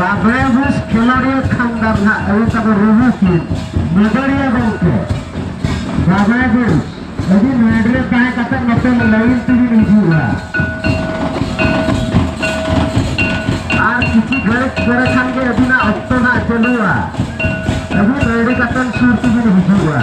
बाबाबुस खिलाड़ी खानदार ना अभी तक रूबू की मेडरिया बोलते बाबाबुस अभी मेडरिया कहाँ कतर नते लाइन तुझी नहीं हुआ आर किसी घर खानगे अभी ना अक्टो ना चलुआ अभी मेडरिया कतर सूर तुझी नहीं हुआ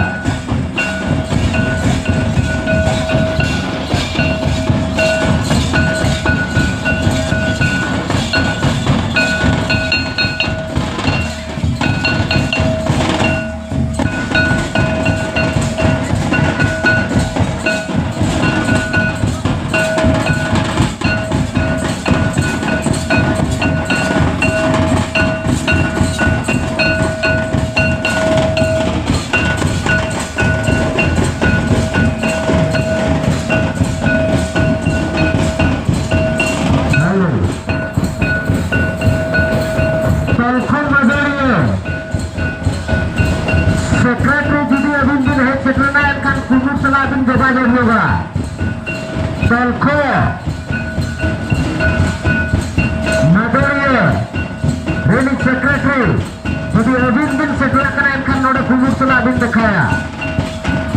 दिखाया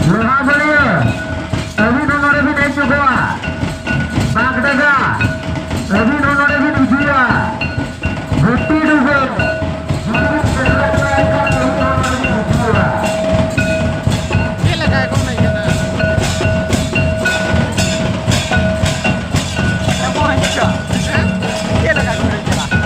लोहा बढ़िया अभी उन्होंने भी नहीं चुका बाग देगा अभी उन्होंने भी नहीं दिया भट्टी डूबे ये लगाया कौन नहीं है ये लगा कौन नहीं चला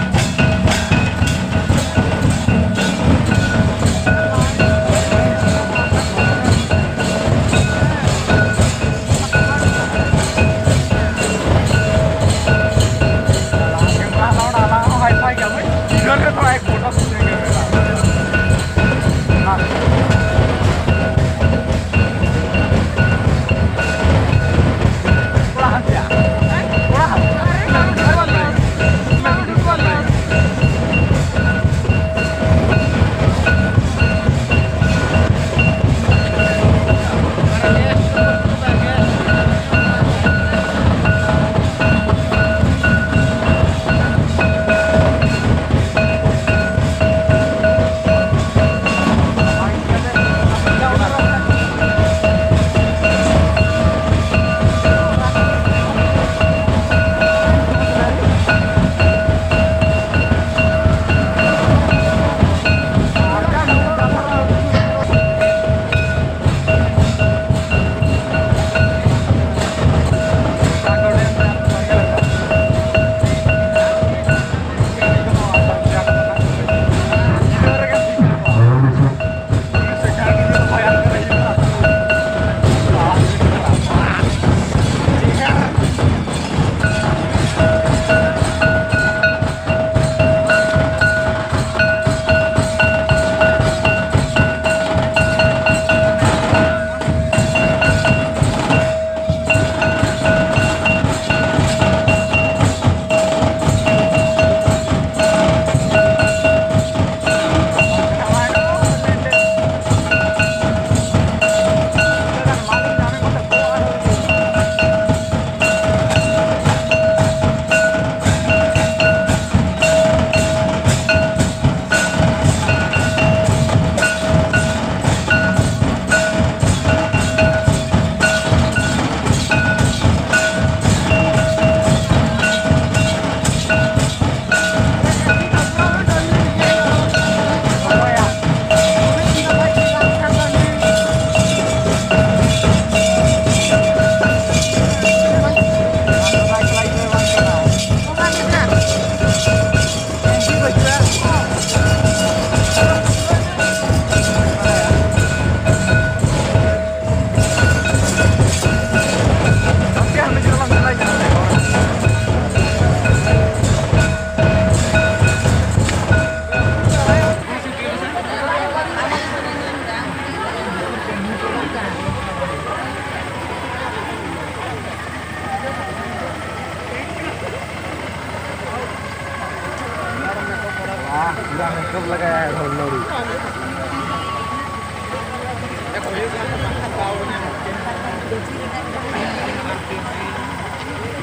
पूरा मेकअप लगाया है ढोलरी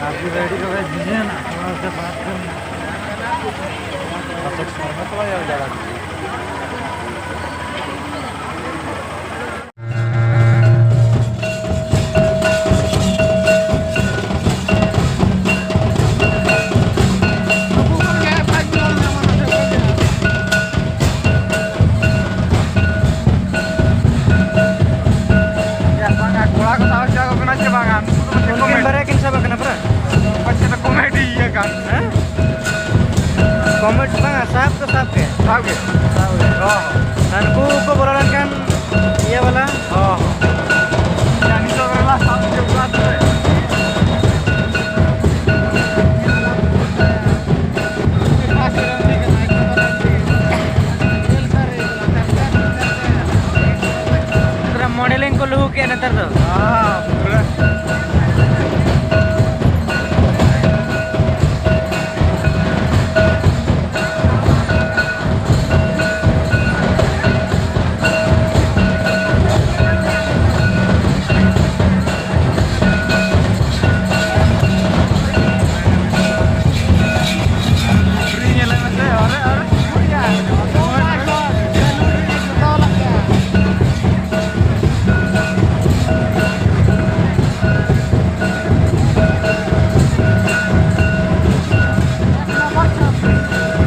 आप भी रेडी हो गए दीजिए ना थोड़ा से बात करना Komet bang, sahab ke sahab ke? Sahab ke? Sahab ke. Oh. Dan ko bolaran kan iya bala. Oh. Yang itu adalah sahab juga tuh. Modeling ko luhu ke nanti tuh. Boleh.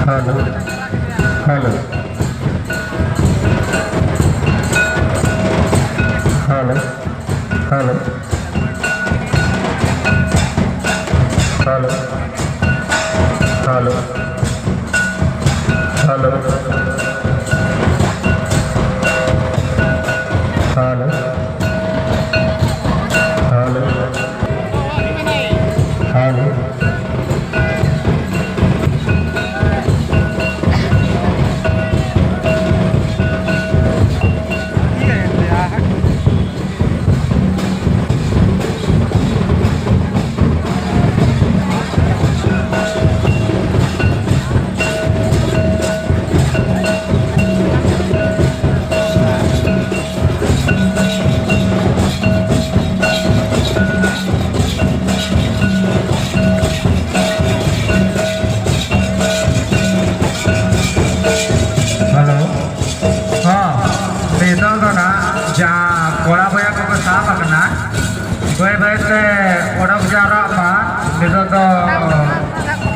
Halo. Halo. Halo. Halo. Halo. Halo. Halo. Halo. Halo.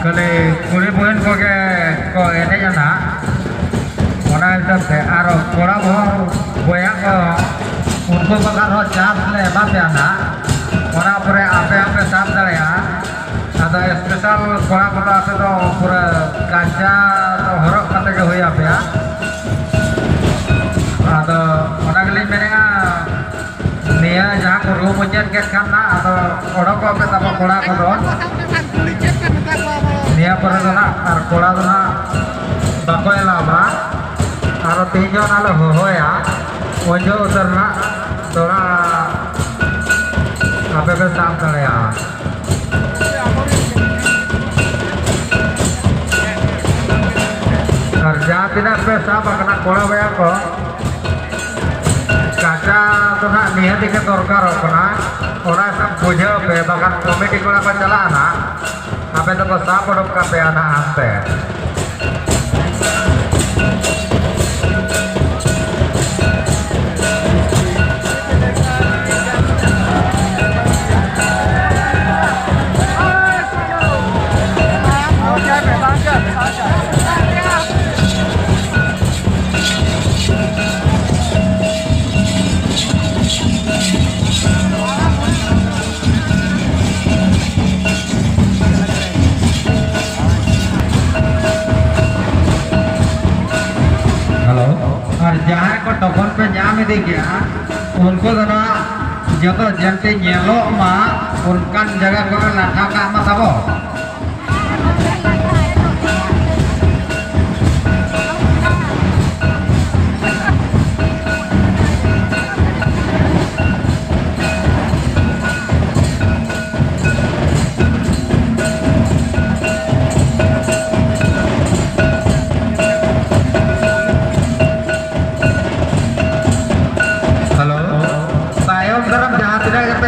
Kali kuri buin koge ko ene jana ona हिसाब से आरो कोड़ा बोया को उनको बगर हो चाप ले बाते आना ona पूरे आपे आपे साफ दड़या आदा स्पेशल कोड़ा कोड़ा आते तो पूरा कांचा तो हरक काते के होया पे आदा ona गली मेरेगा निया जहाँ को रूम उज्जैन के खाना आदा ओड़ा को पे तब कोड़ा को दो निया पर तो ना और कोड़ा तो ना बाको एलावा और तीन जो नालो होया वंजो उतरना थोड़ा आपे पे साफ करेगा और जहाँ तीना पे साफ करना कोड़ा बया को काचा तो ना निया दिखे दरकार होना और सब बुझे पे बगन कमेटी कोड़ा पर चला ना आपे तो साफ उड़प का पे आना आते और जहाँ को टोकन पे जाम दे गया उनको तो ना जब जनते नेलो मा उनका जगह को लाठा का मत आवो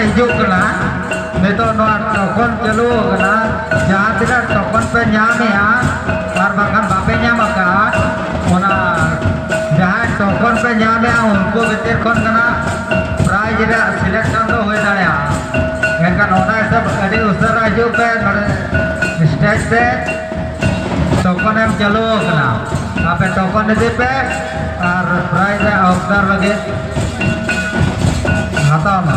हिजुक कना नितो नोआ टोकन चलू कना जहाँ तिना टोकन पे ᱧᱟᱢᱮᱟ और बागान बापे ᱧᱟᱢ का ओना जहाँ टोकन पे ᱧᱟᱢᱮᱟ उनको भीतर खन कना प्राइज रे सिलेक्शन दो होय दाड़ेया एनका ओना सब अडी उसरा हिजुक पे स्टेज पे टोकन एम चलू कना आपे टोकन दे पे और प्राइज रे अवसर लगे हाता ना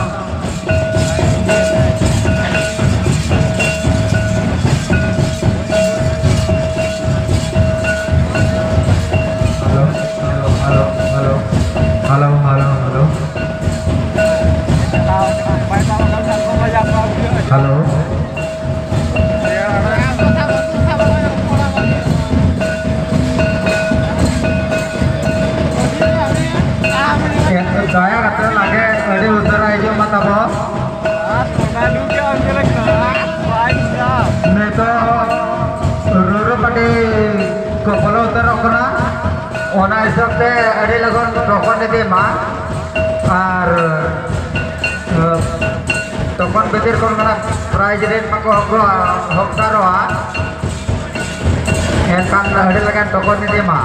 ᱜᱟᱹᱰᱤ ᱠᱚ ᱵᱚᱞᱚ ᱩᱛᱟᱹᱨᱚᱜ ᱠᱟᱱᱟ ᱚᱱᱟ ᱦᱤᱥᱟᱹᱵ ᱛᱮ ᱟᱹᱰᱤ ᱞᱚᱜᱚᱱ ᱴᱚᱠᱚᱱ ᱤᱫᱤ ᱢᱟ ᱟᱨ ᱴᱚᱠᱚᱱ ᱵᱷᱤᱛᱤᱨ ᱠᱷᱚᱱ ᱯᱨᱟᱭᱤᱡᱽ ᱨᱮᱴ ᱢᱟᱠᱚ ᱦᱚᱠᱫᱟᱨᱚᱜᱼᱟ ᱮᱱᱠᱷᱟᱱ ᱟᱹᱰᱤ ᱞᱚᱜᱚᱱ ᱴᱚᱠᱚᱱ ᱤᱫᱤ ᱢᱟ